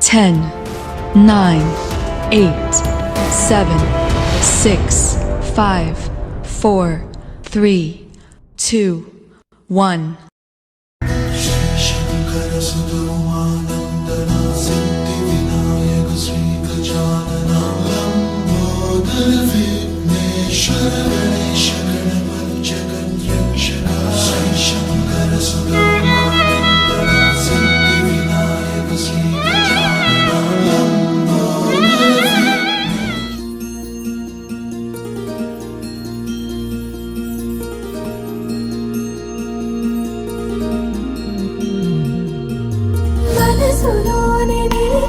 10, 9, 8, 7, 6, 5, 4, 3, 2, 1.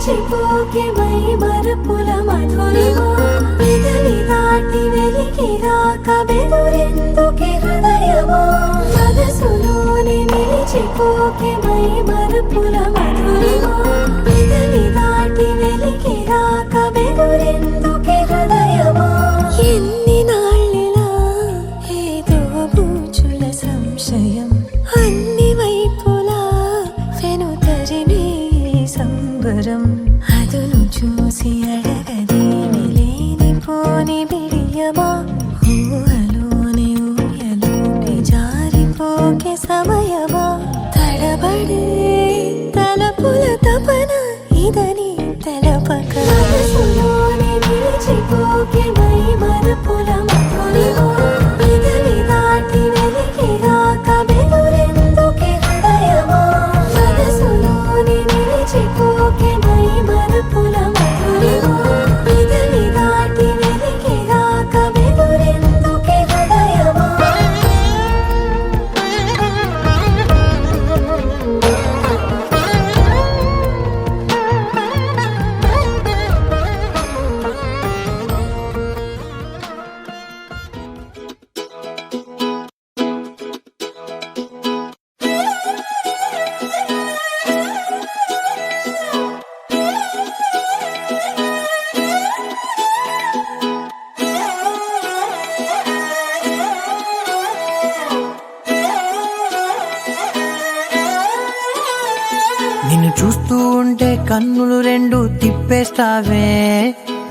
చిపోకే my మరపుల Madhurima పెదవి దాటి వెలికి రాక బెదురెందుకే హృదయమా మనసులోనే నిలిచిపోకే మై మరపుల మధురిమా పెదవి దాటి వెలికి రాక బెదురెందుకే హృదయమా ఎన్ని నాళ్ళిలా ఏదో బూచుల సంశయం అన్ని వైపులా వెనుతరినే సంబరం అదును చూసి అడగదేమి లేనిపోని బిడియమా ఊహలోని ఊయలోకి జారిపోకే సమయమా తడబడే తలపుల తపన ఇదని తెలపక మనసులోని నిలిచిపోకే మై మరపుల మధురిమా పెదవి దాటి వెలికి రాక బెదురెందుకే హృదయమా మనసులోని నిలిచిపోకే మై మరపుల మధురిమా పెదవి దాటి వెలికి రాక బెదురెందుకే హృదయమా నిన్ను చూస్తూ ఉంటే కన్నులు రెండు తిప్పేస్తావే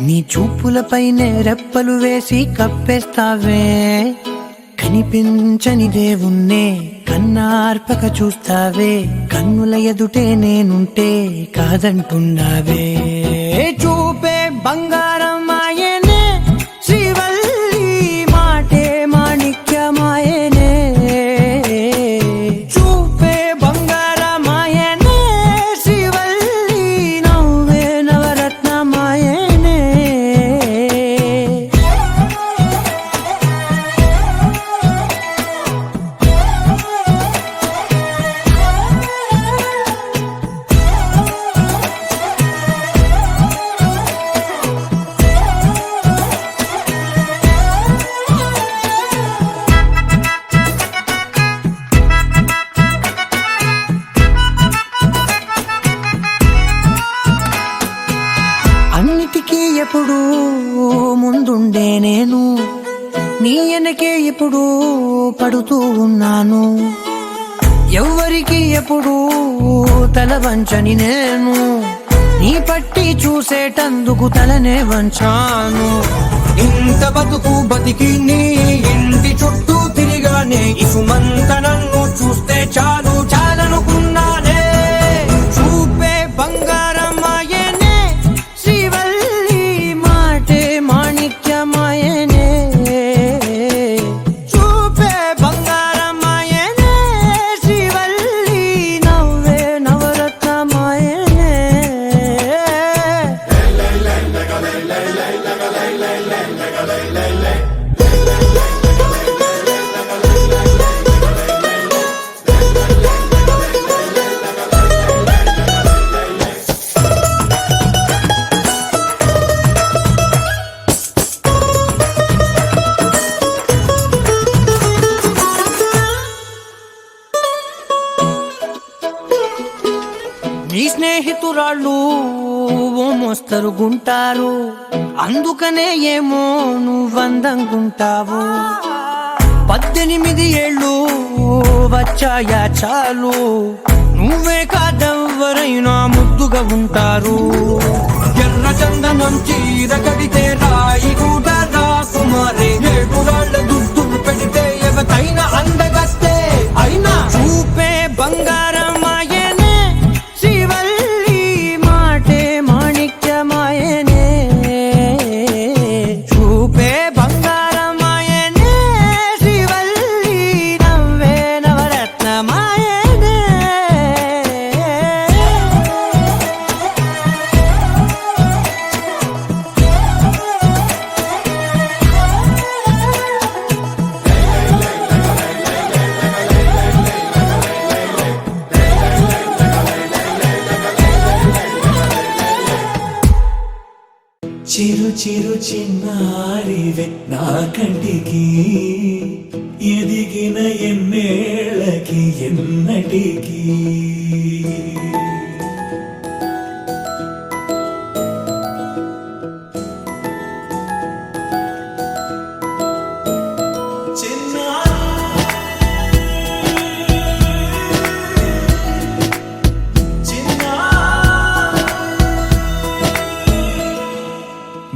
నీ చూపులపైనే రెప్పలు వేసి కప్పేస్తావే కనిపించని దేవుణ్ణే కన్నార్పక చూస్తావే కన్నుల ఎదుటే నేనుంటే కాదంటున్నావే చూపే బంగారం ఆయనే శ్రీవల్లి మాటే మాణిక్యమాయనే చూపే బంగారమాయనే శ్రీవల్లి నవ్వే నవరత్నమాయనే అన్నిటికీ ఎప్పుడు ముందుండే నేను నీ వెనకే ఎప్పుడు పడుతూ ఉన్నాను ఎవ్వరికి ఎప్పుడు తల వంచని నేను నీ పట్టి చూసేటందుకు తలనే వంచాను ఇంత బతుకు బతికి నీ ఇంటి చుట్టూ తిరిగానే ఇసుమంత నన్ను చూస్తే చాలు చాలనుకున్నానే చూపే బంగారమాయనే శ్రీవల్లి మాటే మాణిక్యమాయనే చూపే బంగారమాయనే శ్రీవల్లి నవ్వే నవరత్నమాయనే నీ స్నేహితురాళ్ళు ఓ మోస్తరుగుంటారు అందుకనే ఏమో నువ్వందంగుంటావు 18 ఏళ్ళు వచ్చాయా చాలు, నువ్వే కాదెవ్వరైనా ముద్దుగా ఉంటారు. ఎర్ర చందనం చీర కడితే రాయి కూడా రాకుమారే, ఏడురాళ్ళ దుద్దులు పెడితే ఎవతైనా అందగస్తే అయినా చూపే బంగారమాయనే, శ్రీవల్లి మాటే మాణిక్యమాయనే. చూపే బంగారమాయనే, శ్రీవల్లి నవ్వే నవరత్నమాయనే. చిరు చిరు చిన్నారివే నా కంటికి, ఎదిగిన ఎన్నేళ్ళకి ఎన్నటికి.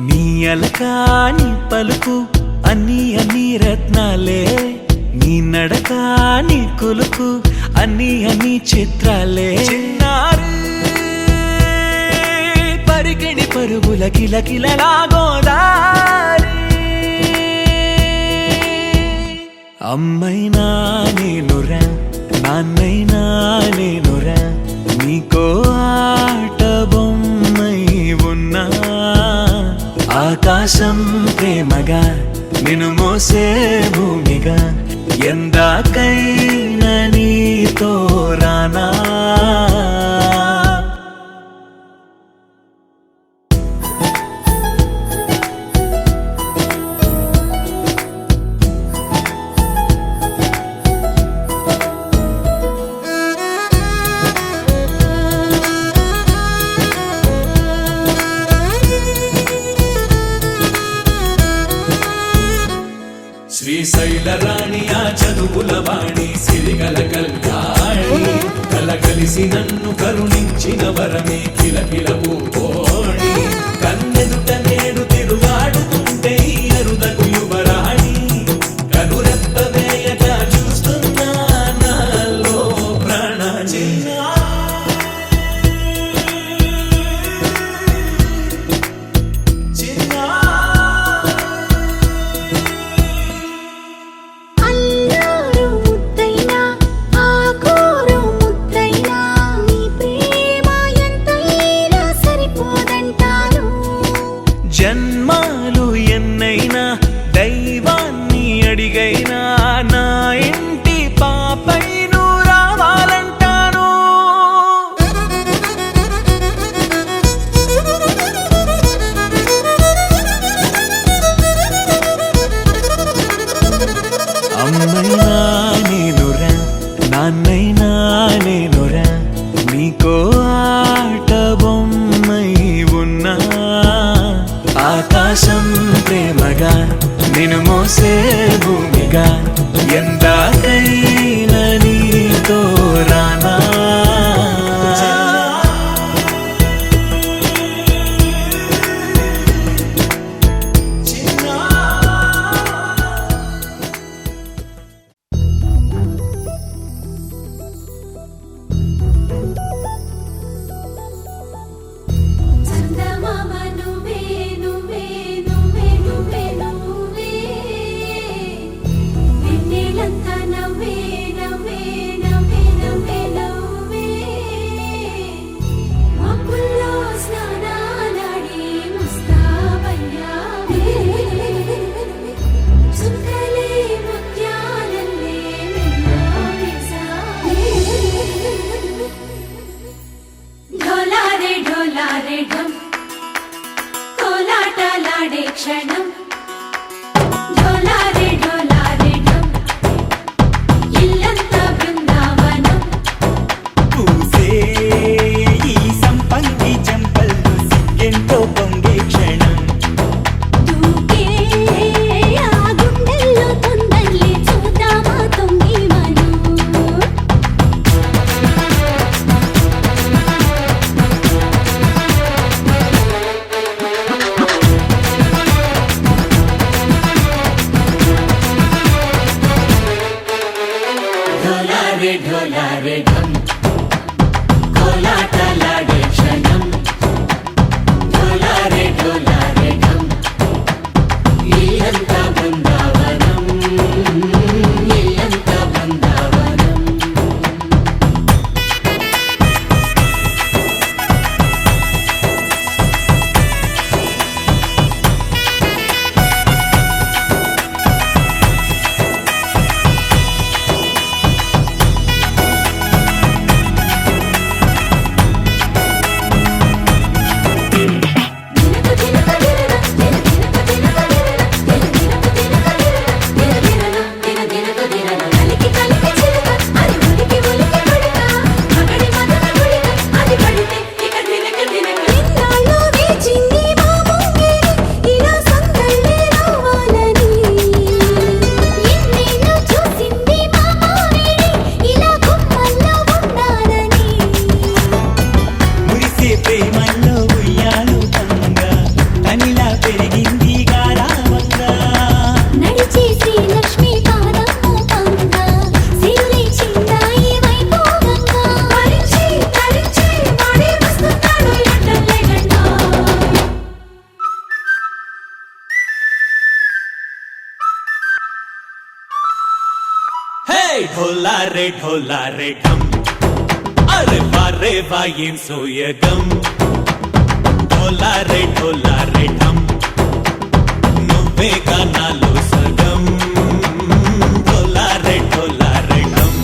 నీ అలకాని పలుకు అన్ని అన్ని రత్నాలే, నీ నడక నీ కులుకు అన్ని అన్ని చిత్రాలే. చిన్నారు పరికిణి పరుగుల కిలకిలలా గోదారి, అమ్మైనా నేనురా నాన్నైనా నేనురా, నీకో ఆట బొమ్మై ఉన్నా. ఆకాశం ప్రేమగా నిన్ను మోసే భూమిగా, ఎందాకైనా నీతో రానా. శ్రీశైల రాణి ఆ చదువుల వాణి, సిరిగల కళ్యాణి, కలగలిసి నన్ను కరుణించిన వరమే కిలకిల పూకోణి. కన్నెదుట నేడు తిరుగాడుతుంటే అరుదకు యువరాణి, కనురెప్ప వేయక చూస్తున్నా నాలో ప్రాణ. అల్లారు ముద్దైనా ఆకోరు ముద్దైనా, నీ ప్రేమ ఎంతైనా సరిపోదంటాను. జన్మాలు ఎన్నైనా దైవాన్ని అడిగైనా, నా ఇంటి పాపై నువ్వు రావాలంటాను. అమ్మైనా నేనురా నాన్నైనా నేనురా, నీకో ఆట బొమ్మై ఉన్నా. ఆకాశం ప్రేమగా నిన్ను మోసే భూమిగా, ఎందాకైనా నీతో రానా. చందమామ నువ్వే నువ్వే నువ్వే నువ్వే నువ్వే, వెన్నెలంతా నవ్వే నవ్వే నవ్వే నవ్వే నవ్వే. మబ్బుల్లో స్నానాలాడి ముస్తాబయ్యావే, చుక్కలే ముత్యాలల్లే మెల్లావేశావే. ढोलारे ढोलारे ढम कोलाटलाडे क्षणम, ढोलारे ढोलारे ढम इल्लंता बृंदावनम. పూసే ఈ సంపంగి చెంపల్లో సిగ్గెంతో పొంగే క్షణం, దూకే ఆ గుండెల్లో తొందల్లి చూద్దామా తొంగి మనం. ढोला रे ढम अरे वारे वायें सोयगम ढोला रे ढम నువ్వే గానాలో సగం ढोला रे ढम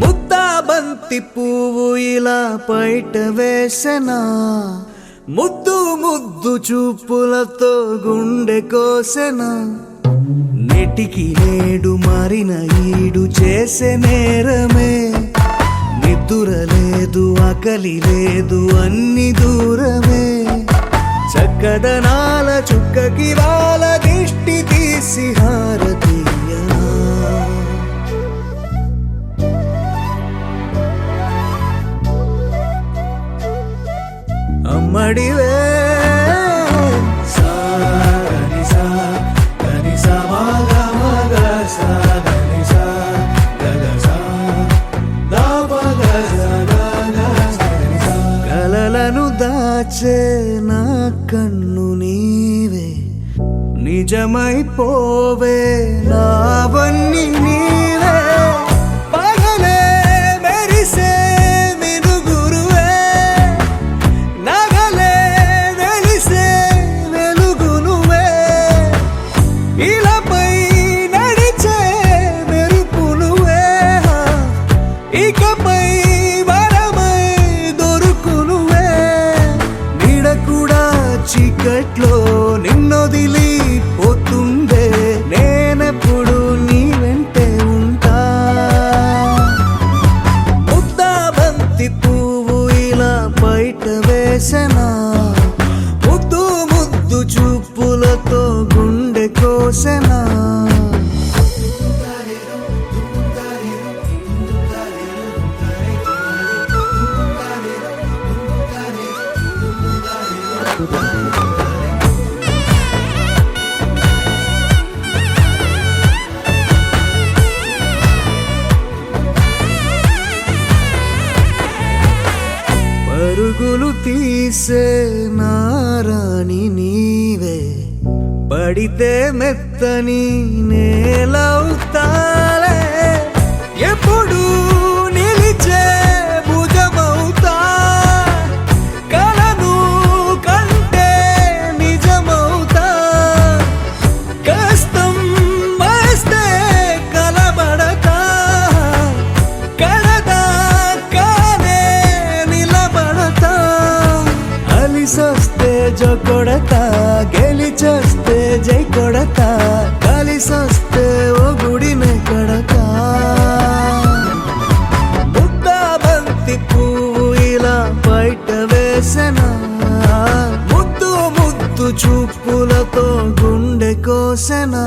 ముద్దా బంతి పువ్వు ఇలా బయట వేసెనా ముద్దు ముద్దు చూపులతో గుండె కోసెనా నెటికి నేడు మారిన ఈడు చేసే నేరమే నిద్ర లేదు ఆకలి లేదు అన్ని దూరమే చక్కదనాల చుక్కకి వాళ్ళ దిష్టి తీసి హారతీయనా అమ్మడివే కలలను దాచే నా కన్ను నీవే నిజమైపోవే నావన్నీ నీవే పగలే మెరిసే మినుగురువే నగలే వెలిసే వెలుగునువే ఇలాపై నడిచే మెరుపునువే ఇకపై వరమై దొరుకునువే నీడ కూడా చీకట్లో నిన్నొదిలి పోతుందే నేనెప్పుడు నీ వెంటే ఉంటా ముద్దా బంతి పువ్వు ఇలా బయట వేసెనా ముద్దు ముద్దు చూపులతో గుండె కోసెనా పరుగులు తీసే నారాణి నీవే పడితే మెత్తని నేలవుతాలే ఎప్పుడు నిలిచే భుజమవుతా కలను కంటే నిజమవుతా కష్టం వస్తే కలబడతా కడదాకానే నిలబడతా అలిసొస్తే జో కొడతా గెలిచొస్తే జై కొడతా కలిసొస్తే ఓ గుడినే కడతా ముద్దా బంతి పువ్వు ఇలా బయట వేసెనా ముద్దు ముద్దు చూపులతో గుండె కోసెనా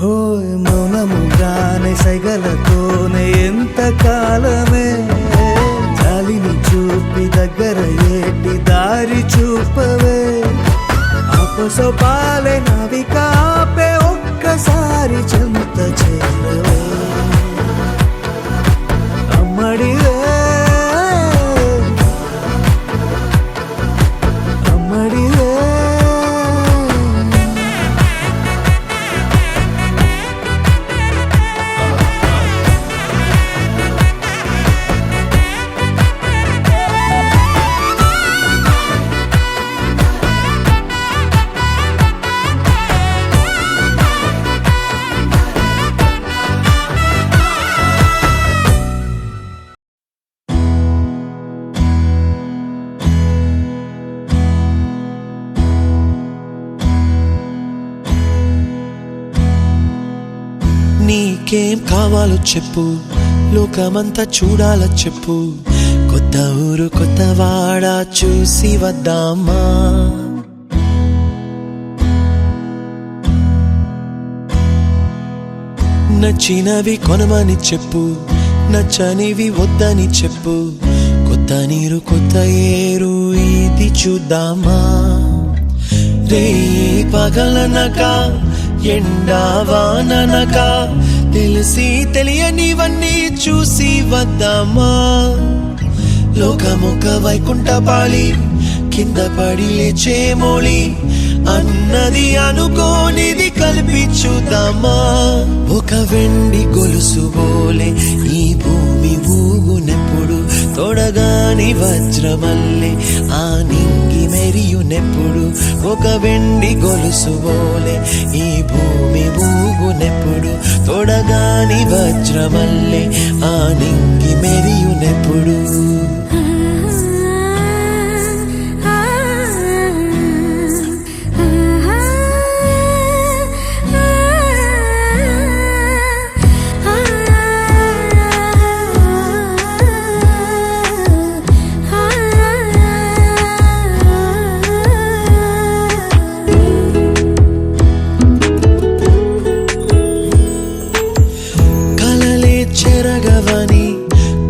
హోయ్ మౌనముగానే సైగలతోనే ఎంత కాలమే జాలిని చూపి దగ్గర ఏటి దారి చూపవే అపసోపాలే నవికాపే ఒక్కసారి చెంత చేరవే అమ్మడివే అమ్మడివే నీకేం కావాలో చెప్పు లోకమంతా చూడాలో చెప్పు కొత్త ఊరు కొత్త వాడ చూసి వద్దామా నచ్చినవి కొనమని చెప్పు నచ్చనివి వద్దని చెప్పు కొత్త నీరు కొత్త ఏరు ఇది చూద్దామా రే పగలనక ఎండావాననక తెలిసి తెలియనివన్నీ చూసి వద్దామా లోకమొక వైకుంఠపాళి కింద పడి లేచే మోళి అన్నది అనుకోనిది కల్పించుదామా ఒక వెండి గొలుసు బోలే ఈ భూమి ఊగునెప్పుడు తొడగాని వజ్రమల్లె ఆ నింగి మెరియునెప్పుడు ఒక వెండి గొలుసు బోలే ఈ భూమి ఊగునెప్పుడు తొడగాని వజ్రమల్లె ఆ నింగి మెరియునెప్పుడు చెరగవని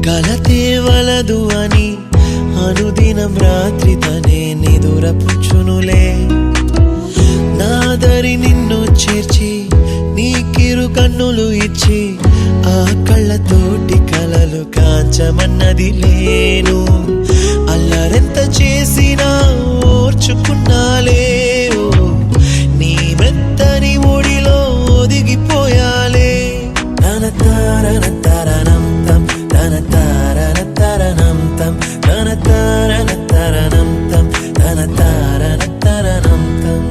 కలతే వలదు అని అనుదినం రాత్రి తనే నిదురపుచ్చునులే నాదరి నిన్ను చేర్చి నీ కిరు కన్నులు ఇచ్చి ఆ కళ్ళతోటి కలలు కాంచమన్నది లేను అల్లరెంత చేసినా ఓర్చుకున్నాలే నీ మెత్తని ఒడిలో ఒదిగిపోయాలే తన తారన తరణం తం తన తారన తరణం తం తన తారన తరణం తం తన తారన తరణం తం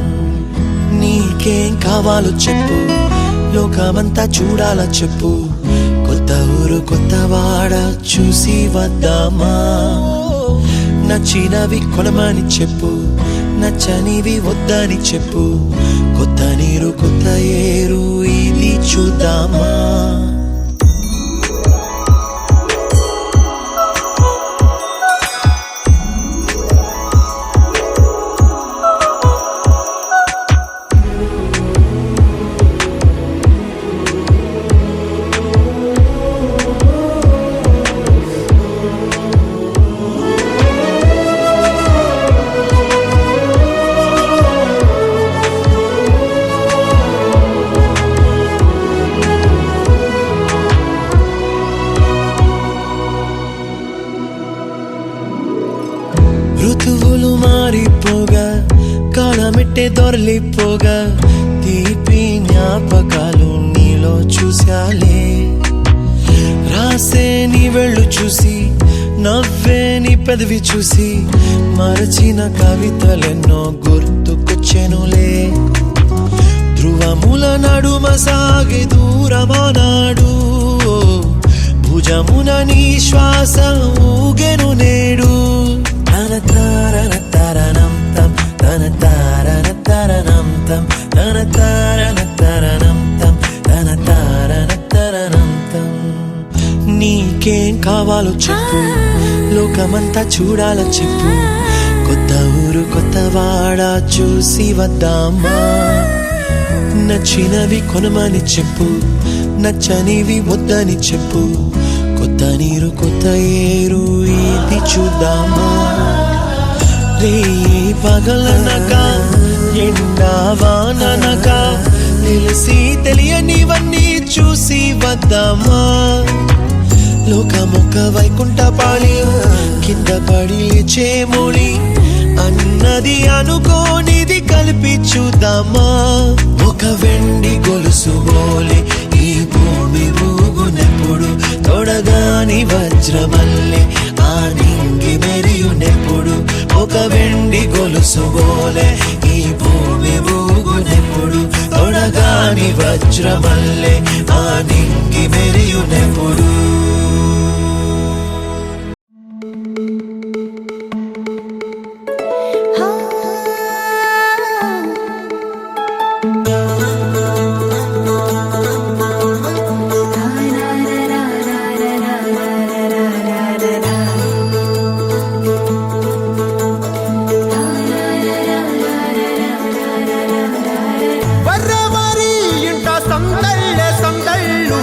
నీకేం కావాలో చెప్పు లోకమంతా చూడాల చెప్పు కొత్త ఊరు కొత్త వాడ చూసి వద్దామా నచ్చినవి కొనమని చెప్పు నచ్చనివి వద్దని చెప్పు కొత్త నీరు కొత్త ఏరు ఇది చూద్దామా ఋతువులు మారిపోగా కాలమెట్టే దొరలిపోగా తీపి జ్ఞాపకాలు నీలో చూశాలే రాసే నీ వెళ్ళు చూసి నవ్వే నీ పెదవి చూసి మరచిన కవితలెన్నో గుర్తుకొచ్చెనులే ధ్రువముల నడుమ సాగి దూరమానాడు భుజమున నీ శ్వాస ఊగెను నేడు తన తారన తరణం తం తన తారన తరణం తం తన తారన తరణం తం తన తారన తరణం తం నీకేం కావాలో చెప్పు లోకమంతా చూడాల చెప్పు కొత్త ఊరు కొత్త వాడ చూసి వద్దామా నచ్చినవి కొనమని చెప్పు నచ్చనివి వద్దని చెప్పు కొత్త నీరు కొత్త ఏరు ఇది చూద్దామా రే పగలనక ఎండావాననక తెలిసి తెలియనివన్నీ చూసి వద్దామా లోకమొక వైకుంఠపాళి కింద పడి లేచే మోళి అన్నది అనుకోనిది కల్పించుదామా ఒక వెండి గొలుసు బోలే ఈ భూమి ఊగునెప్పుడు తొడగాని వజ్రమల్లె ఆ నింగి మెరియునెప్పుడు ఒక వెండి గొలుసు బోలే ఈ భూమి ఊగునెప్పుడు తొడగాని వజ్రమల్లె ఆ నింగి మెరియునెప్పుడు వరవరి ఇంట సందళ్ళే సందళ్ళు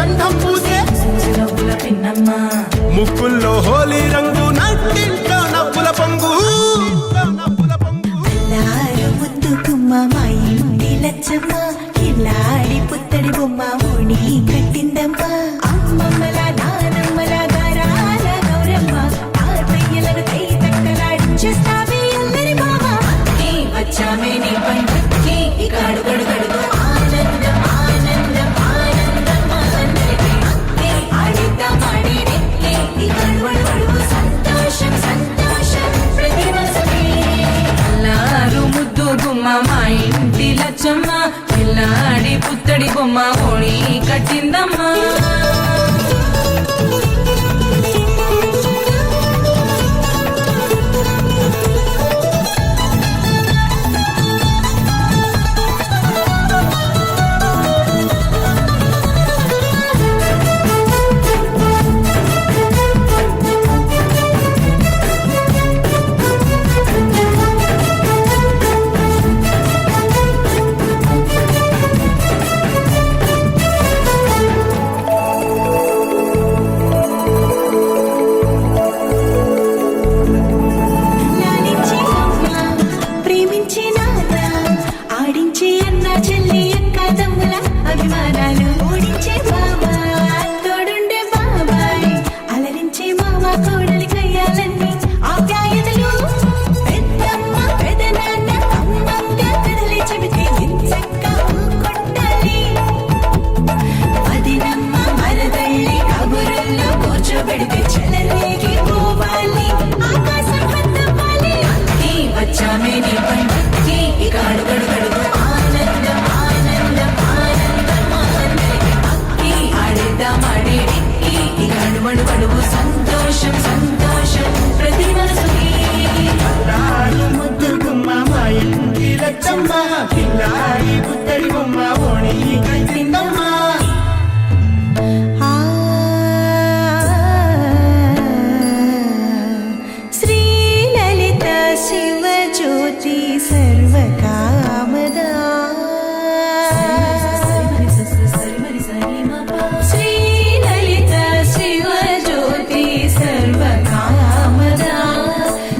గంధం పూసే నవ్వుల పిన్నమ్మ ముక్కుల్లో హోలీ రంగు నట్టింట్లో నవ్వుల పొంగు అల్లారు ముద్దు గుమ్మ మా ఇంటి లచ్చమ్మ కిల్లాడి పుత్తడి బొమ్మ ఓణి కట్టిందమ్మ అమ్మమ్మల నానమ్మల గారాల గౌరమ్మ తాతయ్యలను కై తక్కలాడించేస్తావే అల్లరి మామ నీ వచ్చామే నీ పంటకి ఇక అడుగడుగడుగు ఆనందం ఆనందం ఆనందం అందరికీ అక్కే ఆడిద్దాం ఆడేడే ఇక అడుగడుగడుగు సంతోషం సంతోషం ప్రతి మనసుకి అల్లారు ముద్దు గుమ్మ మా ఇంటి లచ్చమ్మ పిల్లాడి పుత్తడి బొమ్మ ఓణి కట్టిందమ్మా లాలించే అమ్మ ప్రేమించే నాన్న ఆడించే అన్న చెల్లి అక్క తమ్ముల అభిమానాలు ఓడించే బావ తోడుండే బాబాయ్ అలరించే మామ కోడలి కయ్యాలన్నీ ఆప్యాయతలు పెద్దమ్మ పెదనాన్న అమ్మంగా కథలే చెబితే ఎంచక్కా ఊకొట్టాలి వదినమ్మ మరదళ్ళి కబురుల్లో కూర్చోబెడితే చెలరేగి పోవాలి ఆకాశం పెద్దవ్వాలి నీ వచ్చామే నీ పంటకి ఇక అడుగడుగడుగు ఆనందం ఆనందం ఆనందం అందరికీ అక్కి ఆడిద్దాం ఆడేడే ఇక అడుగడుగడుగు సంతోషం సంతోషం ప్రతి మనసుకి అల్లారు ముద్దు గుమ్మ మా ఇంటి లచ్చమ్మ కిల్లాడి పుత్తడి బొమ్మ ఓణి కట్టిందమ్మా శ్రీ లలిత శివ జ్యోతి సర్వకామదా శ్రీ లలిత శివ జ్యోతి సర్వకామదా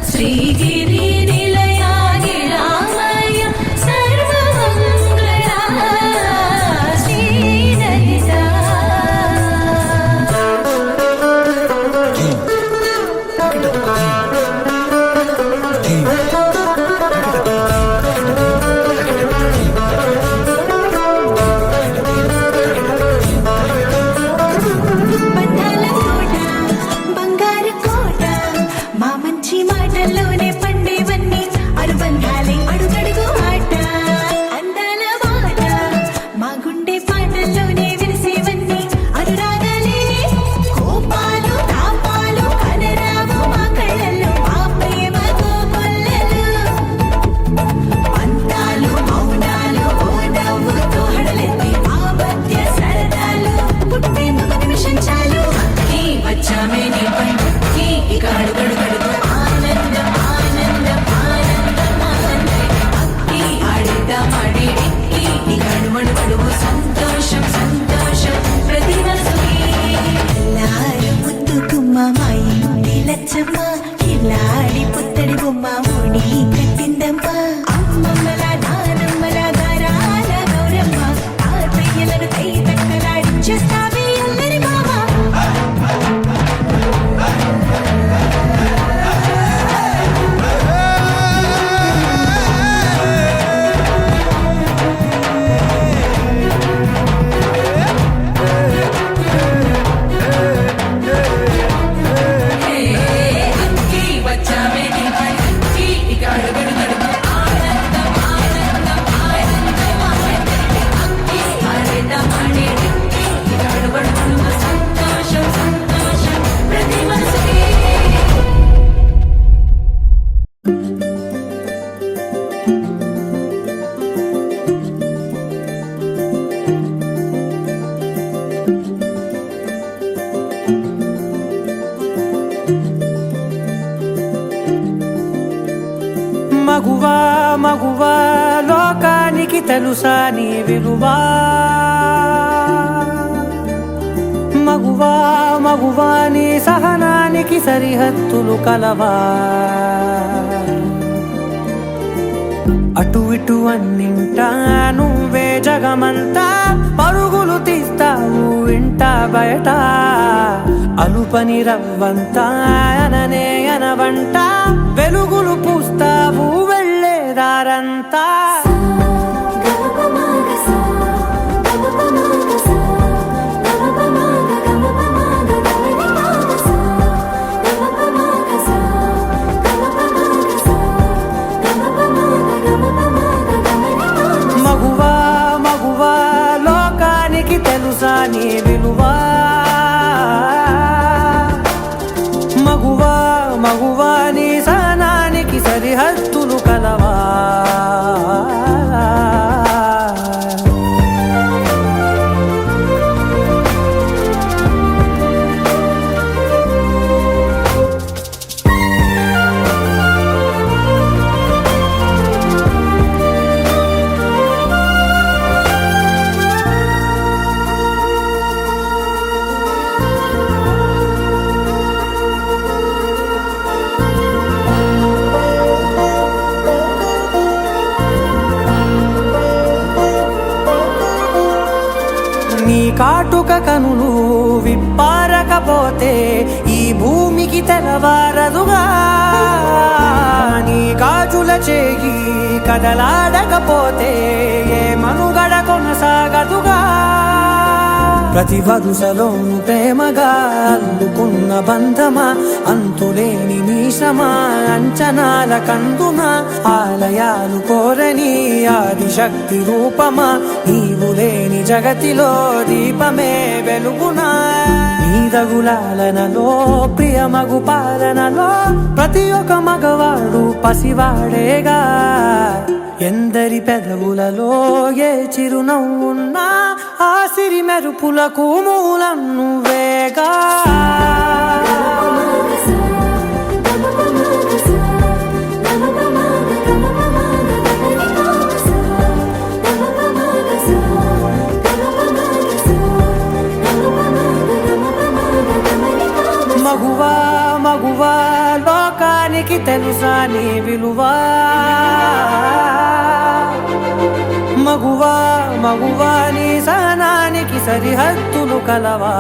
శ్రీగిరి నిలయా గిరామయ సర్వమంగళా శ్రీ లలిత బంధాల కోట బంగారు కోట మా మంచి మాటల్లోనే పండేవన్నీ అనుబంధాలే అడుగడుగు ఆట అందాల మాట మా గుండె పాటల్లోనే విరిసేవన్నీ అనురాగాలే కోపాలు తాపాలు కనరావు మా కళ్ళల్లో మా ప్రేమ కోకొల్లలు అందాలు మౌనాలు ఓ నవ్వుతో హడలెత్తి మా మధ్య సరదాలు పుట్టే మగ నిమిషం చాలు నీ వచ్చామే నీ పంటకి ఇక అడుగడుగడుగు ఆనందం ఆనందం ఆనందం అందరికీ అక్కి ఆడిద్దాం ఆడేడే ఇక అడుగడుగడుగు సంతోషం సంతోషం ప్రతి మనసుకి అల్లారు ముద్దు గుమ్మ మా ఇంటి లచ్చమ్మ కిల్లాడి పుత్తడి బొమ్మ ఓణి కట్టిందమ్మ అమ్మమ్మల నానమ్మల గారాల గౌరమ్మ తాతయ్యలను కై తక్కలాడించేస్తావే అల్లరి మామ అక్కి వచ్చామే నీ పంటకి ఇక అడుగడుగడుగు ఆనందం ఆనందం ఆనందం అందరికీ అక్కి ఆడిద్దాం ఆడేడే ఇక అడుగడుగడుగు సంతోషం సంతోషం ప్రతి మనసుకి మగువా మగువా లోకానికి తెలుసా నీ విలువా మగువా మగువా నీ సహనానికి సరిహద్దులు కలవా అటు ఇటు అన్నింటా నువ్వే జగమంతా పరుగులు తీస్తావు ఇంట బయట అలుపని రవ్వంతా అననే అనవంట వెలుగులు పూస్తావు వెళ్ళేదారంతా మగువా మగువా లోకానికి తెలుసా నీ విలువా మగువా మగువా నీ సహనానికి సరిహద్దులు కలవా నీ కాటుక కనులు విప్పారకపోతే ఈ భూమికి తెలవారదుగా నీ గాజుల చేయి కదలాడకపోతే ఏ మనుగడ కొనసాగదుగా ప్రతి వరుసలోను ప్రేమగా అల్లుకున్న బంధమా అంతులేని నీశమా అంచనాల కందున ఆలయాలు కోరని ఆదిశక్తి రూపమా నీవు లేని జగతిలో దీపమే వెలుగునా నీదగులాలనలో ప్రియమగు పాలనలో ప్రతి ఒక్క మగవాడు పసివాడేగా ఎందరి పెదవులలో ఏ చిరునవ్వున్నా ఆ సిరి మెరుపులకు మూలం నువ్వేగా మగువా మగువా లోకానికి తెలుసా నీ విలువా మగువా మగువా నీ సహనానికి సరిహద్దులు కలవా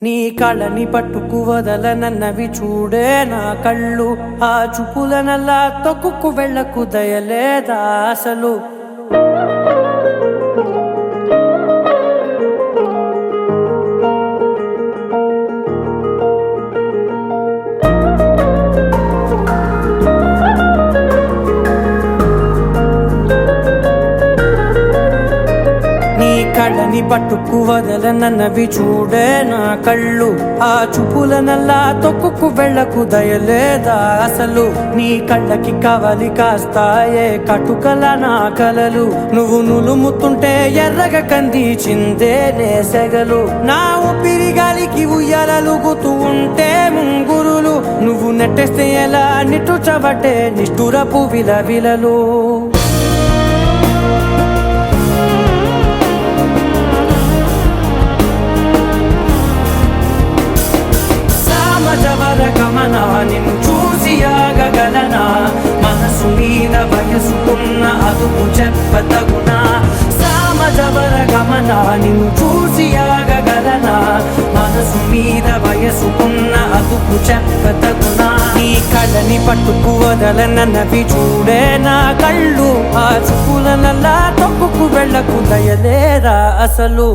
నీ కళని పట్టుకు వదలనన్నవి చూడే నా కళ్ళు ఆ చూపులనల్లా తొక్కుకు వెళ్ళకు దయలేదా అసలు కళ్ళని పట్టుకు వదలనన్నవి చూడే నా కళ్ళు ఆ చూపులనల్లా తొక్కుకు వెళ్ళకు దయలేదా అసలు నీ కళ్ళకి కవలి కాస్తాయే కటుకల నా కలలు నువ్వు నులుముతుంటే ఎర్రగ కంది చిందే నేసెగలు నా ఊపిరి గాలికి ఉయ్యాలలుగుతూ ఉంటే ముంగురులు నువ్వు నెట్టేస్తే ఎలా నిట్టుచబట్టే నిష్ఠురపు విలవిలలు గమన నిన్ను చూసి ఆగగలనా మనసు మీద వయసుకున్న అదుపు చెప్పతగునా సామజవర గమన నిన్ను చూసి ఆగగలనా మనసు మీద వయసుకున్న అదుపు చెప్పతగునా నీ కళ కళ్ళని పట్టుకు వదలనన్నవి చూడే నా కళ్ళు ఆ చూపులనల్లా తొక్కుకు వెళ్ళకు దయలేరా అసలు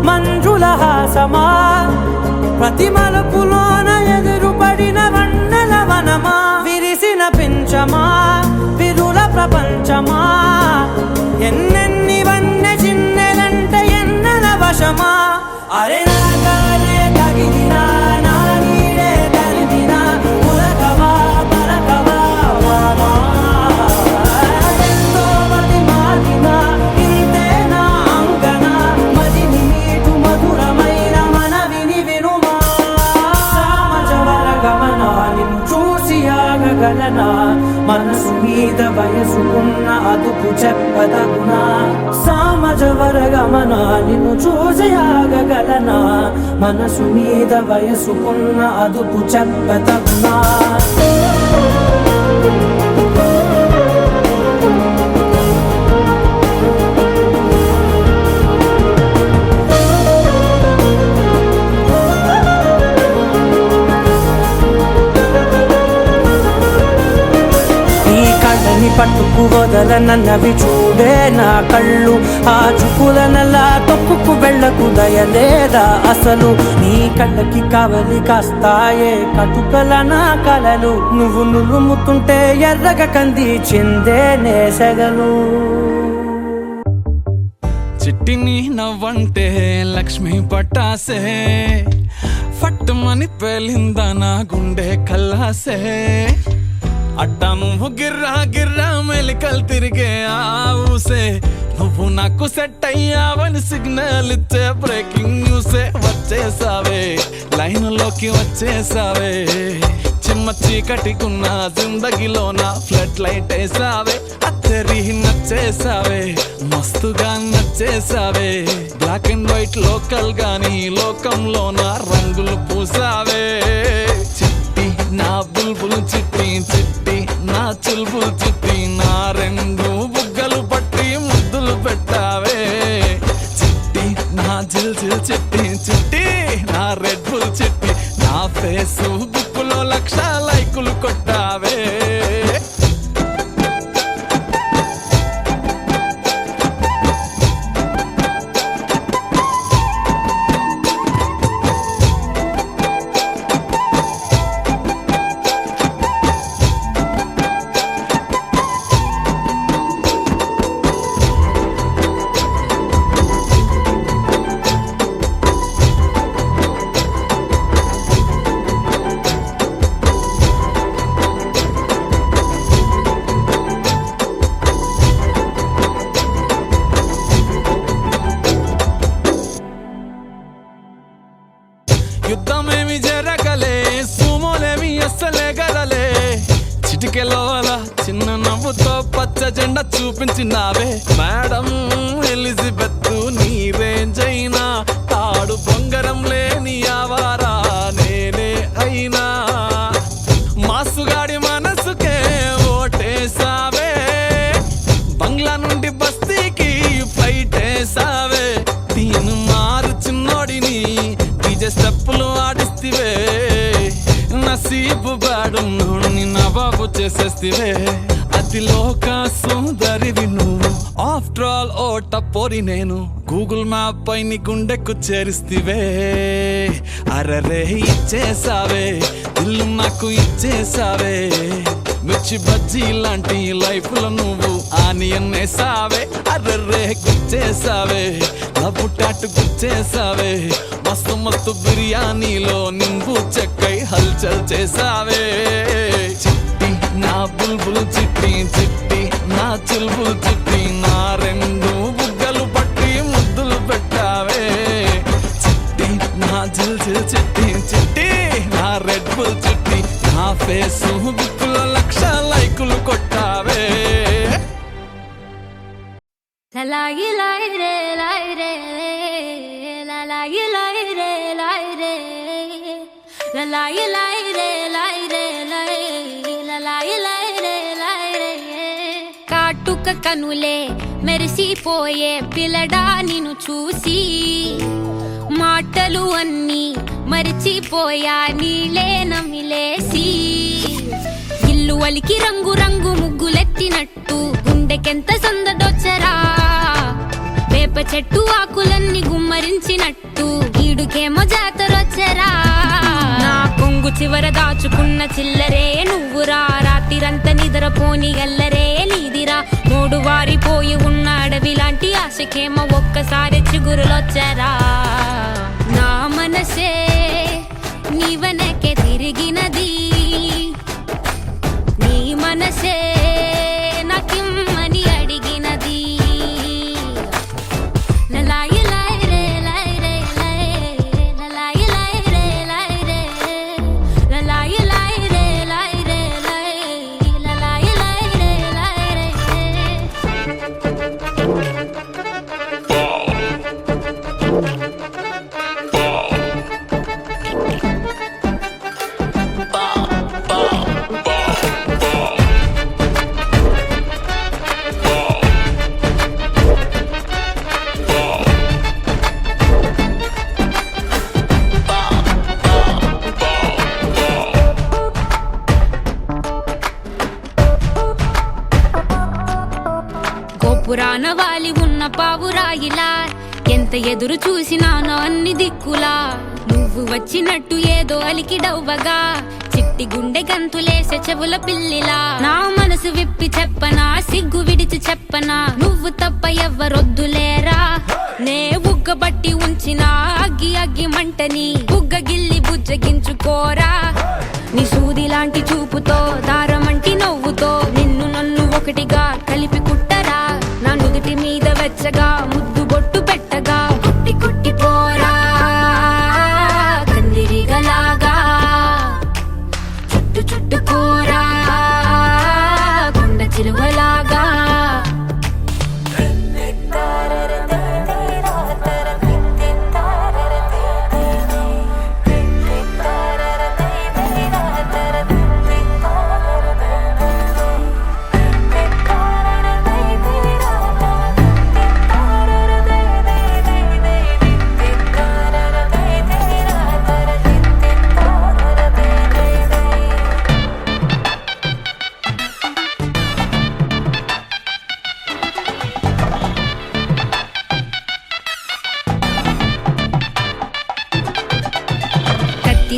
మంజుల హాసమా ప్రతి మలుపులోన ఎదురుపడిన వన్నెల వనమా విరిసిన పించమా విరుల ప్రపంచమా ఎన్నెన్ని వన్నె చిన్నెలంటే ఎన్నెల వశమా అరే నాగాలే తగిలినా నా నీడే తరిమినా ఉలకవా పలకవా వామా ఎంతో మది మాటినా ఇంతే నా అంగన మదిని నీటు మధురమైన మనవిని వినుమా సామజవర గమనా నిన్ను చూసి ఆగగలనా మనసు మీద వయసుకున్న అదుపు చెప్పదగునా సామజవర గమనా నిన్ను చూసి ఆగగలనా మనసు మీద వయసుకున్న అదుపు చెప్పదగునా పట్టుకు వదలనన్నవి చూడే నా కళ్ళు ఆ చూపులనల్లా తొక్కుకు వెళ్ళకు దయలేదా అసలు నీ కళ్ళకి కావలి కాస్తాయే కటుకల నా కలలు నువ్వు నులుముతుంటే ఎర్రగ కంది చిందే నేసగలు చిట్టిని నవ్వంటే లక్ష్మి పట్టాసే ఫట్టుమని పేలిందా నా గుండె కల్లాసే అట్టా నువ్వు గిర్రా గిర్రా మెలికలు తిరిగే ఆవుసే నువ్వు నాకు సెట్ అయ్యావని సిగ్నల్ ఇచ్చే బ్రేకింగ్ న్యూసే వచ్చేసావే లైన్లోకి వచ్చేసావే చిమ్మ చీకటికున్న జిందగీలో నా ఫ్లడ్ లైట్ వేసావే అత్తరి నచ్చేసావే మస్తుగా నచ్చేసావే బ్లాక్ అండ్ వైట్ లోకల్ గాని లోకంలో నా రంగులు పూసావే చిట్టి నా బుల్బుల్ చిట్టి చిట్టి నా చుల్బుల్ చిట్టి నా రెండు బుగ్గలు పట్టి ముద్దులు పెట్టావే చిట్టి నా జిల్ జిల్ చిట్టి చిట్టి నా రెడ్ బుల్ చిట్టి నా ఫేస్బుక్ లో 1,00,000 లైకులు కొట్టావే యుద్ధమేమి జరగలే సుమోలేమి అస్సలే గదలే చిటికెలోల చిన్న నవ్వుతో పచ్చ జెండా చూపించినావే మేడం ఎలిజబెత్ నీ రేంజ్ అయినా తాడు బొంగరం లేని ఆవారా నేనే అయినా మాసుగాడి మనసుకే ఓటేసావే బంగ్లా నుండి బస్తీకి ఫ్లైట్ వేసావే దీని మారు చిన్నోడిని స్టెప్పులు ఆడిస్తివే నసీబు బాడు నుండి నవాబు చేసేస్తివే అతి లోక సుందరివి నువ్వు ఆఫ్టర్ ఆల్ ఓ టపోరి నేను గూగుల్ మ్యాప్ పై నీ గుండెకు చేరిస్తివే అరరే ఇచ్చేసావే ఇల్లు నాకు ఇచ్చేసావే మిర్చి బజ్జీ లాంటి లైఫ్ లో నువ్వు ఆనియన్ వేసావే అర్రే గుచ్చేసావే లవ్వు టాటు గుచ్చేసావే మస్తు మస్తు బిర్యానీలో నింబు చెక్కై హల్చల్ చేసావే చిట్టి నా బుల్బుల్ చిట్టి చిట్టి నా చుల్బుల్ చిట్టి నా రెండు బుగ్గలు పట్టి ముద్దులు పెట్టావే ఫేసు బుక్కులో 1,00,000 లైకులు కొట్టావే. లాయి లాయి రే లాయి రే లాయి లాయి రే లాయి రే లాయి లాయి రే లాయి రే లాయి లాయి రే లాయి రే కాటుక కనులే మెరిసిపోయే పిల్లడా నిన్ను చూసి మాటలు అన్నీ మరిచిపోయా నీలే నమిలేసి ఇల్లు వలికి రంగు రంగు ముగ్గులెత్తినట్టు గుండెకెంత సందడొచ్చరా వేప చెట్టు ఆకులన్నీ గుమ్మరించినట్టు ఈడుకేమో జాతరొచ్చరా నా కొంగు చివర దాచుకున్న చిల్లరే నువ్వురా రాత్రిరంతా నిద్రపోని గల్లరే నీదిరా మూడు వారిపోయి ఉన్న అడవి లాంటి ఆశకేమో ఒక్కసారి చిగురులొచ్చరా నా మనసే నీ వెనకే తిరిగినది నీ మనసే నాకిమ్మని అడిగినది లలాయి లాయి రే లాయి రే లలాయి లాయి రే లాయి రే లలాయి లాయి రే లాయి రే లలాయి లాయి రే లాయి రే గోపురాన వాలి ఉన్న పావురాయిలా ఎంత ఎదురు చూసినానో అన్ని దిక్కులా నువ్వు వచ్చినట్టు ఏదో అలికిడవ్వగా చిట్టి గుండె గంతులేసే చెవుల పిల్లిలా నా మనసు విప్పి చెప్పనా సిగ్గు విడిచి చెప్పనా నువ్వు తప్ప ఎవ్వరొద్దులేరా నే ఉగ్గబట్టి ఉంచిన అగ్గి అగ్గి మంటని బుగ్గ గిల్లి బుజ్జగించుకోరా నీ సూది లాంటి చూపుతో దారమంటి నవ్వుతో నిన్ను నన్ను ఒకటిగా కలిపి కుట్టరా నా నుదుటి మీద వెచ్చగా ముద్దు బొట్టు పెట్టగా కుట్టి కుట్టి పోరా కందిరిగలాగా చుట్టు చుట్టుకోరా కొండ చిరువలాగా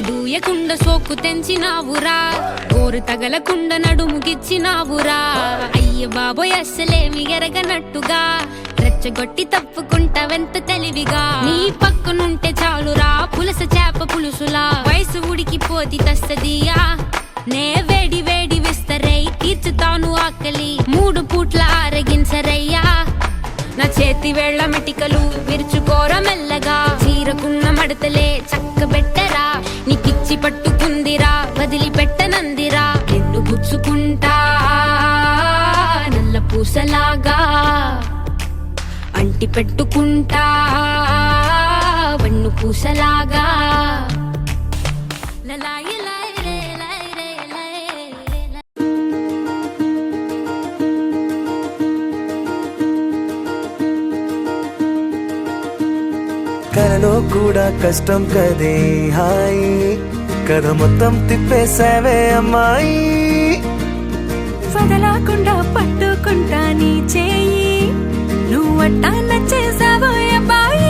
దూయకుండ సోకు తెంచినావురా గోరు తగలకుండ నడుముగిచ్చినావురా అయ్య బాబోయ్ అస్సలేమి ఎరగనట్టుగా రెచ్చగొట్టి తప్పుకుంటావెంత తెలివిగా నీ పక్కనుంటే చాలురా పులస చేప పులుసులా వయసు ఉడికిపోతి తస్తదియా నే వేడి వేడి విస్తరై తీర్చుతాను ఆకలి 3 పూట్ల ఆరగించరయ్యా నా చేతి వేళ్ల మెటికలు విరుచుకోర మెల్లగా చీరకున్న మడతలే చక్కబెట్టరా నీకిచ్చి పట్టుకుందిరా వదిలిపెట్టనందిరా నిన్ను గుచ్చుకుంటా నల్ల పూసలాగా అంటి పెట్టుకుంటా వన్ను పూసలాగా లలాయి లాయి రే లాయి రే లాయి కలలో కూడా కష్టం కదే హాయి కథ మొత్తం తిప్పేసావే అమ్మాయి వదలకుండా పట్టుకుంటా నీ చేయి నువ్వట్టా నచ్చేసావో అబ్బాయి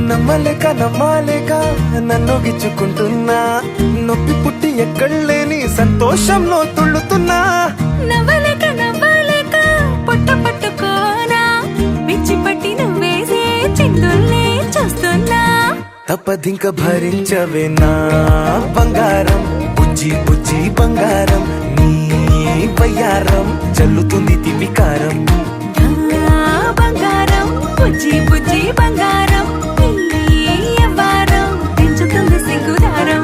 నమ్మలేక నమ్మాలేక నన్ను గిచ్చుకుంటున్నా నొప్పి పుట్టి ఎక్కడలేని సంతోషంలో తుళ్ళుతున్నా నవ్వలేక నవ్వలేక పొట్ట పట్టుకోనా పిచ్చి పట్టి నువ్వేసే చిందుల్ని చూస్తున్నా తప్పదింక భరించవే నా బంగారం బుజ్జి బుజ్జి బంగారం నీ వయ్యారం చల్లుతుంది తిమికారం బంగారం బుజ్జి బుజ్జి బంగారం ఎవ్వారం పెంచుతుంది సిగ్గుదారం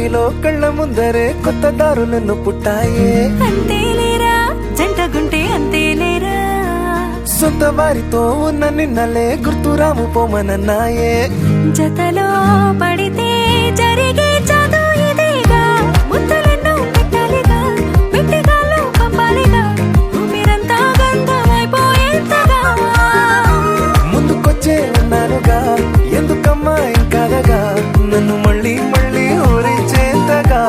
దారిలో కళ్ళ ముందరే కొత్త దారులను పుట్టాయే. అంతేలేరా జంటగుంటే అంతేలేరా, సొంత వారితో ఉన్న నిన్నలే గుర్తురాము పోమనన్నాయే. జతలో పడితే జరిగే చదువు ఇదేగా, ముద్దలెన్నో పెట్టాలిగా, పెట్టిగాల్లో పంపాలిగా, ఊపిరంతా గంధమైపోయేంతగా. ముందుకొచ్చే ఉన్నానుగా, ఎందుకమ్మా ఇంకాదగా, నన్ను మళ్ళీ మళ్ళీ ఊరించేంతగా.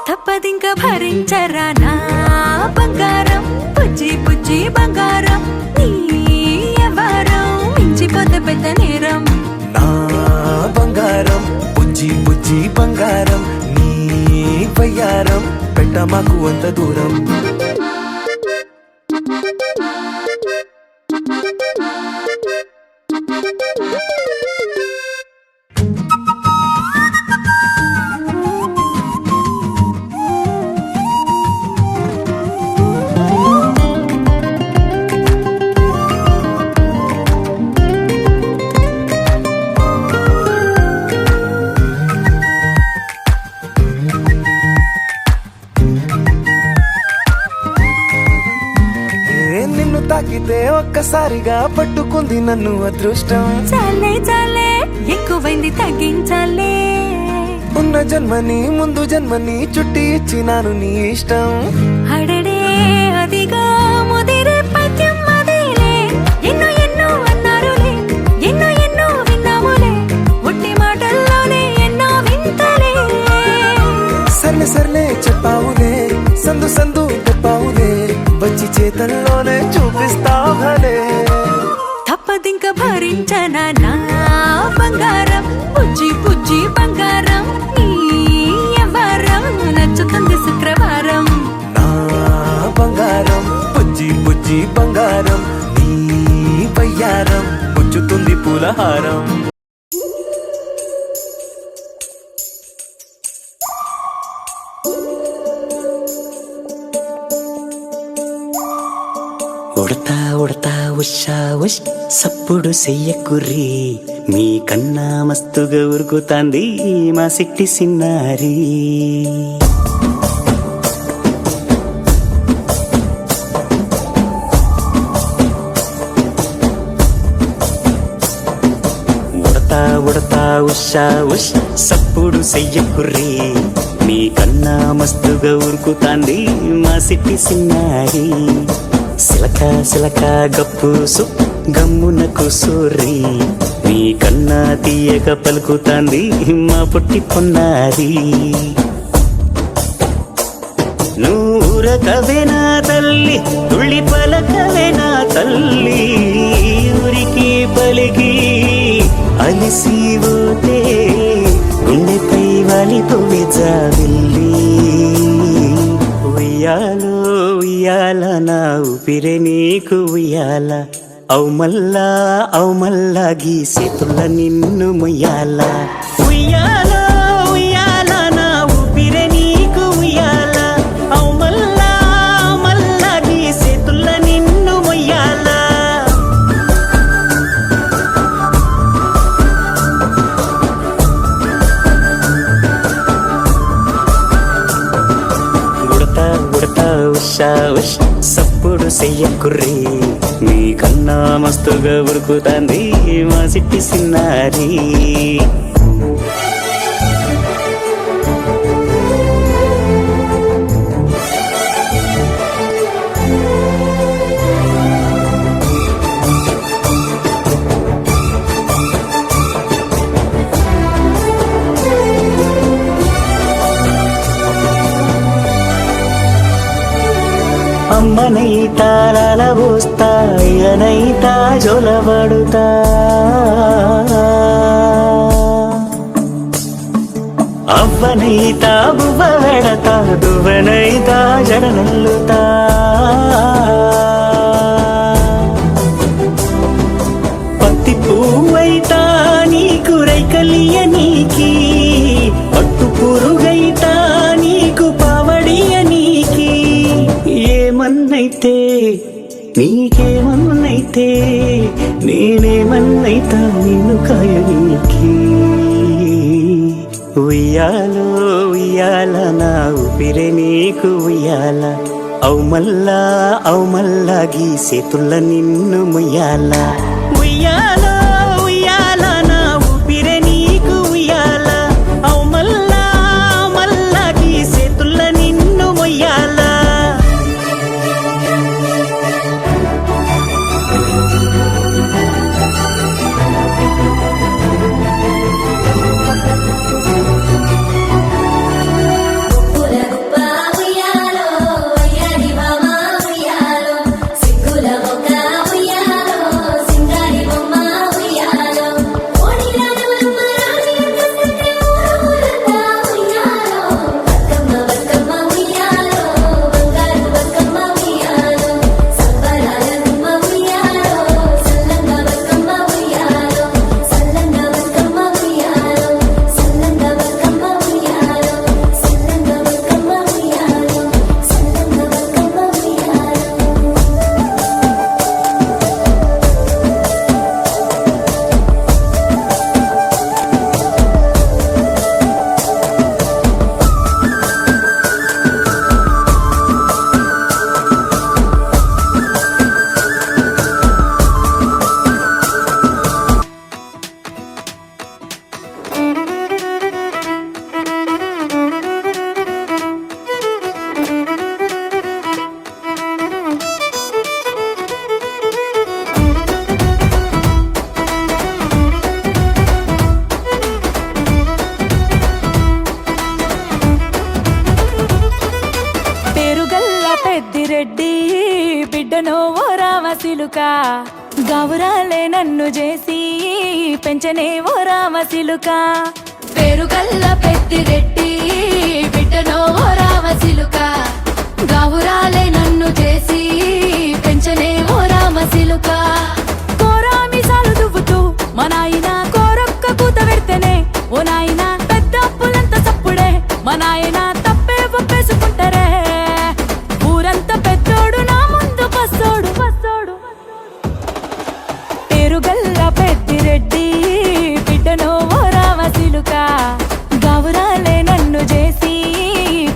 తప్పదింక భరించరా నా బంగారం, పుజ్జి పుజ్జి బంగారం, నీ ఎవరం మించిపోతే పెద్ద నేరం. నా బంగారం బుజ్జి బుజ్జి బంగారం, నీ వయ్యారం పెట్ట మాకు అంత దూరం. నిన్ను తాకితే ఒక్కసారిగా పట్టుకుంది నన్ను అదృష్టం. చాలే చాలే ఎక్కువైంది తగ్గించాలే, ఉన్న జన్మని ముందు జన్మని చుట్టి ఇచ్చినాను నీ ఇష్టం. అడడే అదిగా ముదిరే పద్యం అదేలే, ఎన్నో ఎన్నో అన్నారులే, ఎన్నో ఎన్నో విన్నాములే, ఒట్టి మాటల్లోనే ఎన్నో వింతలే. సర్లే సర్లే చెప్పావులే, సందు సందు చెప్పావులే, వచ్చి చేతల్లోనే చూపిస్తావులే. తప్పదింక భరించనా నా బంగారం, పుజ్జి పుజ్జి బంగారం, నీ ఎవరం నచ్చుతుంది శుక్రవారం. నా బంగారం బుజ్జి బుజ్జి బంగారం, నీ వయ్యారం పుచ్చుతుంది పూలహారం. ఉడతా ఉడతా ఉషా ఉష్ సప్పుడు చెయ్యకుర్రి, మీ కన్నా మస్తుగా ఉరుకుతాంది మా సిట్టి సిన్నారి. ఉడతా ఉడతా ఉషా ఉష్ సప్పుడు చెయ్యకుర్రి, మీ కన్నా మస్తుగా ఉరుకుతాంది మా సిట్టి సిన్నారి. సిలక సిలక గప్పుసు గమ్మున కూసూరి, నీ కన్నా తీయక పలుకుతాంది మా పుట్టి పొన్నారి. నూరకవేనా తల్లి తుళ్ళి పలకవేనా తల్లి, ఊరికి పలికి అలిసిపోతే గుండెపై వాలిపోవే జావిల్లి. ఉయ్యాలో ఉయ్యాల నా ఊపిరే నీకు ఉయ్యాల, అవు మల్లా గీసేతుల్ల నిన్ను ముయ్యాల. ఉయ్యాలో ఉయ్యాల నా ఊపిరే నీకు ఉయ్యాల, అవు మల్లా గీసేతుల్ల నిన్ను ముయ్యాల. ఉషా ఉష్ సప్పుడు చెయ్యకుర్రి, మీ కన్నా మస్తుగా ఉరుకుతాంది మా సిట్టి సిన్నారి. అమ్మనైతా లాలబోస్తా, అయ్యనైతా జొలబడుతా, అవ్వనైతా బువ్వ వెడతా, దువ్వనైతా జడనల్లుతా. పత్తి పువ్వైతా నీకు రైకలియ నీకి, పట్టు పురుగైతా నీకు పావడియ నీకి. ఏమన్నైతే నీకేమన్నైతే నేనేమన్నైతా నిన్ను కాయనీకి. ఉయ్యాలో ఉయ్యాల నా ఊపిరే నీకు ఉయ్యాల అవు మల్లా గీసేతుల్ల నిన్ను ముయ్యాల ఉయ్యాల ఉయ్యాల నా ఊపిరే నీకు ఉయ్యాల అవు మల్లా గీసేతుల్ల నిన్ను ముయ్యాల రెడ్డి బిడ్డనో ఓ రామసిలుక గౌరాలే నన్ను చేసి పెంచనే ఓ రామసిలుక పేరుగల్ల పెద్దిరెడ్డి బిడ్డనో ఓ రామసిలుక గౌరాలే నన్ను చేసి పెంచనే ఓ రామసిలుక కోరామిసాలు దువ్వుతూ మా నాయన కోరొక్క కూత పెడితేనే ఓ నాయన పెద్ద అప్పులంత సప్పుడే మా నాయన తప్పే ఒప్పేసుకుంటారే ఊరంతా పెద్దోడు నా ముందు బస్సోడు పేరుగల్ల పెద్దిరెడ్డి బిడ్డనో ఓ రామసిలుక గౌరాలే నన్ను చేసి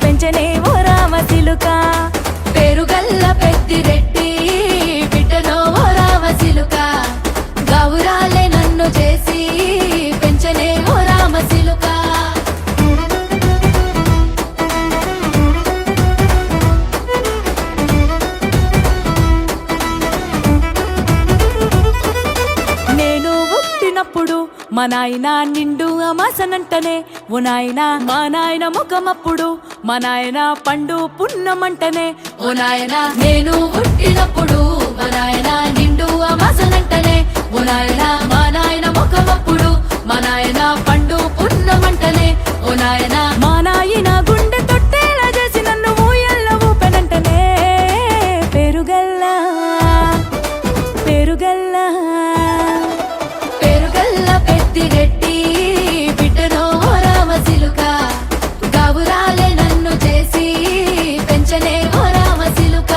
పెంచనే ఓ రామసిలుక పేరుగల్ల పెద్దిరెడ్డి బిడ్డనో ఓ రామసిలుక గౌరాలే నన్ను చేసి పెంచనే ఓ రామసిలుక మా నాయన నిండు అమాసనంటనే ఓ నాయన మా నాయన ముఖమప్పుడు మా నాయన పండు పున్నమంటనే ఓ నాయన నేను పుట్టినప్పుడు మా నాయన నిండు అమాసనంటనే ఓ నాయన మా నాయన ముఖమప్పుడు మా నాయన పండు పున్నమంటనే ఓ నాయన మా నాయన గుండె తొట్టేలా చేసి నన్ను ఊయల్ల ఊపెనంటనే పేరుగల్లా పేరుగల్లా పెద్దిరెడ్డి బిడ్డనో ఓ రామసిలుక గౌరాలే నన్ను చేసి పెంచనే ఓ రామసిలుక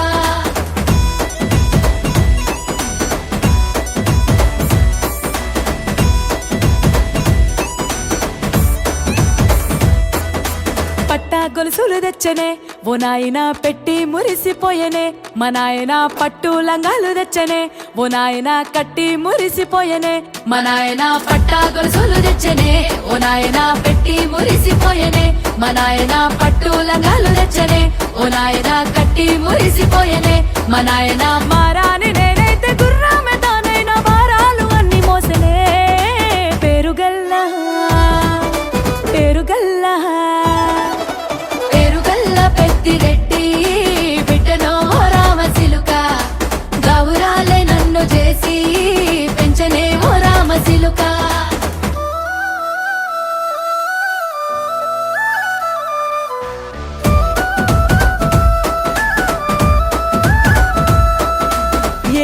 పట్టా గొలుసులు తెచ్చనే ఓ నాయన పెట్టి మురిసిపోయనే మా నాయన పట్టు లంగాలు తెచ్చనే ఓ నాయన కట్టి మురిసిపోయనే మా నాయన పట్టా గొలుసులు తెచ్చనే ఓ నాయన పెట్టి మురిసిపోయనే మా నాయన పట్టు లంగాలు తెచ్చనే ఓ నాయన కట్టి మురిసిపోయనే మా నాయన మారాని నేనైతే గుర్రామె తానైనా భారాలు అన్ని మోసనే పేరుగల్లా పేరుగల్లా పెద్దిరెడ్డి బిడ్డనో ఓ రామసిలుక గౌరాలే నన్ను చేసి పెంచనే ఓ రామసిలుక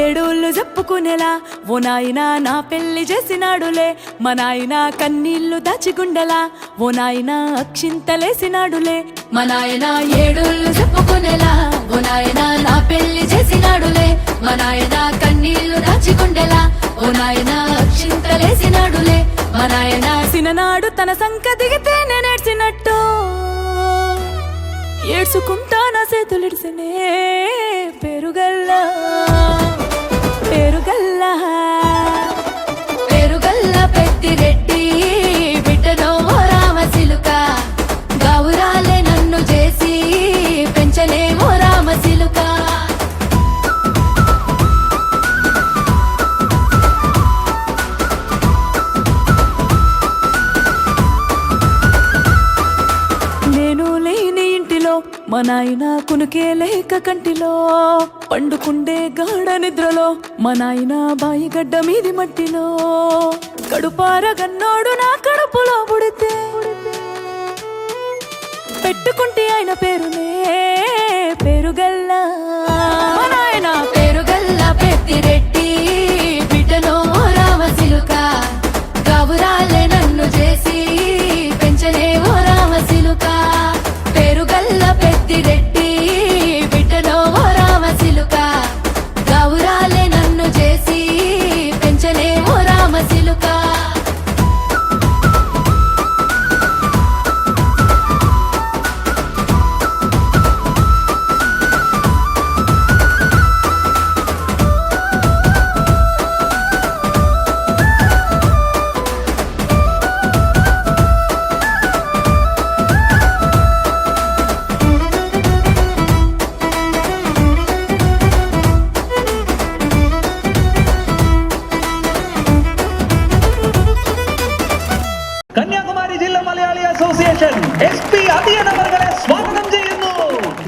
ఏడోళ్ళు చెప్పుకునేలా ఓ నాయన నా పెళ్లి చేసినాడులే మా నాయన కన్నీళ్లు దాచిగుండెలా ఓ నాయన అక్షింతలేసినాడులే మా నాయన ఏడోళ్ళు చెప్పుకునేలా ఓ నాయన నా పెళ్లి చేసినాడులే మా నాయన కన్నీళ్లు దాచిగుండెలా ఓ నాయన అక్షింతలేసినాడులే మా నాయన సిననాడు తన సంక దిగితే నేనేడ్చినట్టు ఏడ్చుకుంటా నా చేతులిడిసనే పెరుగల్లా పెరుగల్లా పెరుగల్లా పెద్దిరెడ్డి బిడ్డనో రామసిలుక గౌరాలే నన్ను చేసి పెంచలేమో రామసిలుక నేను లేని ఇంటిలో మా నాయన కునుకే లేక కంటిలో పండుకుండే గాఢ నిద్రలో మా నాయన బాయి గడ్డ మీది మట్టిలో కడుపార గన్నోడు నా కడుపులో పుడితే పెట్టుకుంటే ఆయన పేరునే పెరుగల్లా మా నాయన పెరుగల్లా పెద్దిరెడ్డి బిడ్డనో రామసిలుక గౌరాలే నన్ను చేసి పెంచలేమో రామసిలుక పెరుగల్ల పెద్దిరెడ్డి బిడ్డనో రామసిలుక గౌరాలే నన్ను చేసి పెంచలేమో రామసిలుక കന്യാകുമാരി ജില്ലാ മലയാളി അസോസിയേഷൻ SP അതിയനവർകളെ സ്വാഗതം ചെയ്യുന്നു.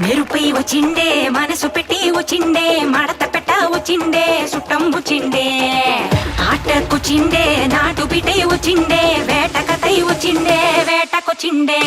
మెరుపై వచ్చిండే మనసు పెట్టి వచ్చిండే మడత పెట్ట వచ్చిండే సుట్టం వచ్చిండే ఆటకొచ్చిండే నాటు బిడ్డ వచ్చిండే వేట కథై వచ్చిండే వేటకొచ్చిండే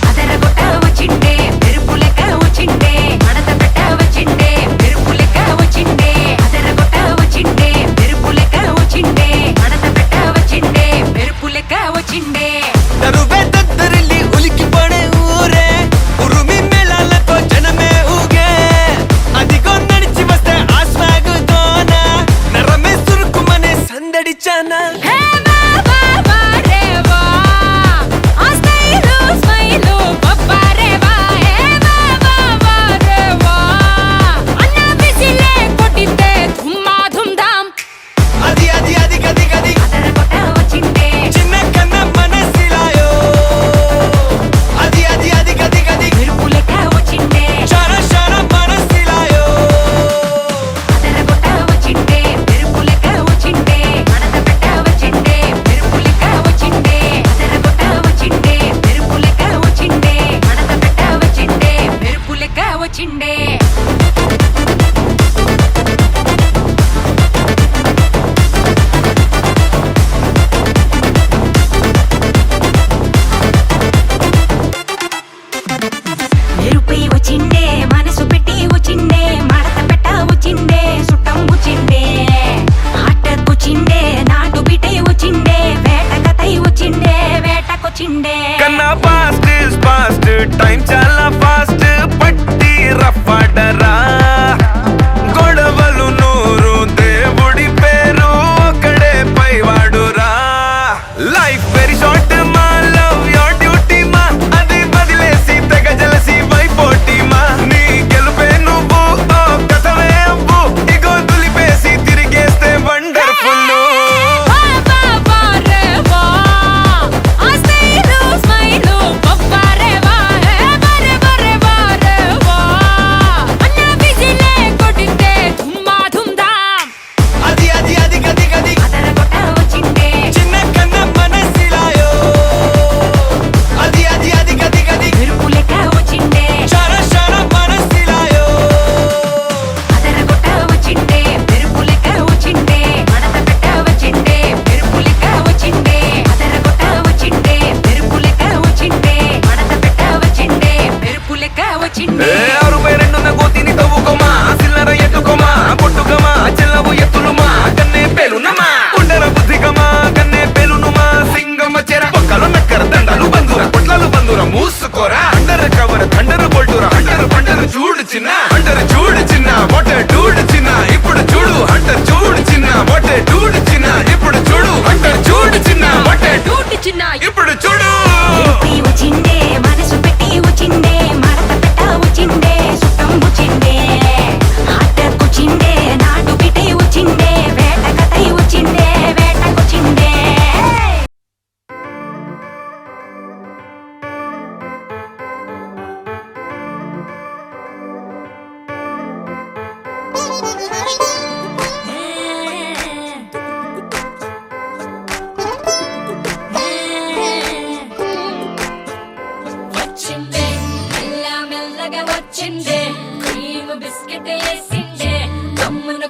అదరగొట్ట వచ్చిండే మెరుపు లెక్క వచ్చిండే మడత పెట్ట వచ్చిండే మెరుపు లెక్క వచ్చిండే అదరగొట్ట వచ్చిండే మెరుపు లెక్క వచ్చిండే మడత పెట్ట వచ్చిండే మెరుపు లెక్క వచ్చిండే నరువే దద్దరిల్లి ఉలికి పడే ఊరే ఉరుమి మేళాలతో జనమే ఊగే అదిగో నడిచి వస్తే ఆ స్వాగ్ తోన నరమే సురుకుమనే సందడిచానా అది అది అది గది గది అదరగొట్ట వచ్చిండే చిన్న కన్న మనసిలాయో అది అది అది గది గది మెరుపు లెక్క వచ్చిండే షార షార మనసిలాయో అదరగొట్ట వచ్చిండే మెరుపు లెక్క వచ్చిండే మడత పెట్ట వచ్చిండే మెరుపు లెక్క వచ్చిండే అదరగొట్ట వచ్చిండే మెరుపు లెక్క వచ్చిండే మడత పెట్ట వచ్చిండే మెరుపు లెక్క వచ్చిండే మెరుపై వచ్చిండే మనసు పెట్టి వచ్చిండే మడత పెట్ట వచ్చిండే సుట్టం వచ్చిండే ఆటకొచ్చిండే నాటు బిడ్డ వచ్చిండే వేట కథై వచ్చిండే వేటకొచ్చిండే కన్నా ఫాస్ట్ ఇస్ ఫాస్ట్ టైం చాలా ఫాస్ట్ పట్టి రఫాడరా గొడవలు నూరు దేవుడి పేరు ఒకడే పైవాడురా లైఫ్ వెరీ షార్ట్ మా లవ్ యోర్ డ్యూటీ మా అది వదిలేసి తెగ జలసి వైపోటీ మా నీ గెలుపే నువ్వు ఓ కథవే అవ్వు ఇగో దులిపేసి తిరిగేస్తే వండర్ఫుల్ స్మైలు బొబ్బారే వా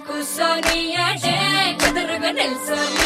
కూర్చొని ఎదురుగా నిల్చొని